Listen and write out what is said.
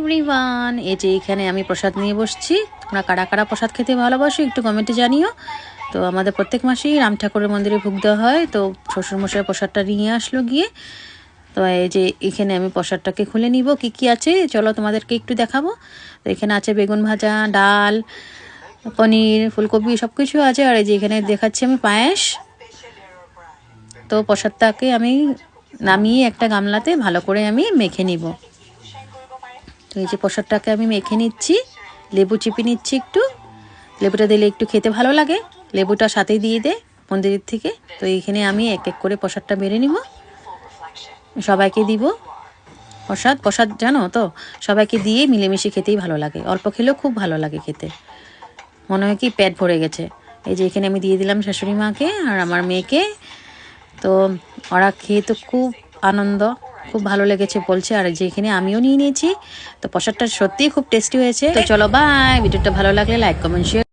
Everyone, এই যে এখানে আমি প্রসাদ নিয়ে বসছি। তোমরা কারা কারা প্রসাদ খেতে ভালোবাসো একটু কমেন্টে জানিও। তো আমাদের প্রত্যেক মাসেই রাম ঠাকুরের মন্দিরে ভোগ দেওয়া হয়। তো শ্বশুরমশাই প্রসাদটা নিয়ে আসলো গিয়ে। তো এই যে এখানে আমি প্রসাদটাকে খুলে নিব। কি কি আছে চলো তোমাদেরকে একটু দেখাবো। তো এখানে আছে বেগুন ভাজা, ডাল, পনির, ফুলকপি সব কিছু আছে। আর এই যে এখানে দেখাচ্ছি আমি পায়েস। তো প্রসাদটাকে আমি নামিয়ে একটা গামলাতে ভালো করে আমি মেখে নিব। তো এই যে প্রসাদটাকে আমি মেখে নিচ্ছি, লেবু চিপে নিচ্ছি একটু। লেবুটা দিলে একটু খেতে ভালো লাগে, লেবুটা সাথেই দিয়ে দে মন্দিরের থেকে। তো এইখানে আমি এক এক করে প্রসাদটা বেড়ে নিব, সবাইকে দিব। প্রসাদ জানো তো, সবাইকে দিয়ে মিলেমিশে খেতেই ভালো লাগে। অল্প খেলেও খুব ভালো লাগে খেতে, মনে হয় কি পেট ভরে গেছে। এই যে এখানে আমি দিয়ে দিলাম শাশুড়ি মাকে আর আমার মেয়েকে। তো ওরা খেয়ে তো খুব আনন্দ, খুব ভালো লেগেছে বলছে। আর যেখানে আমিও নিয়ে নিয়েছি। তো প্রসাদটা সত্যিই খুব টেস্টি হয়েছে। তো চলো বাই, ভিডিওটা ভালো লাগলে লাইক কমেন্ট শেয়ার।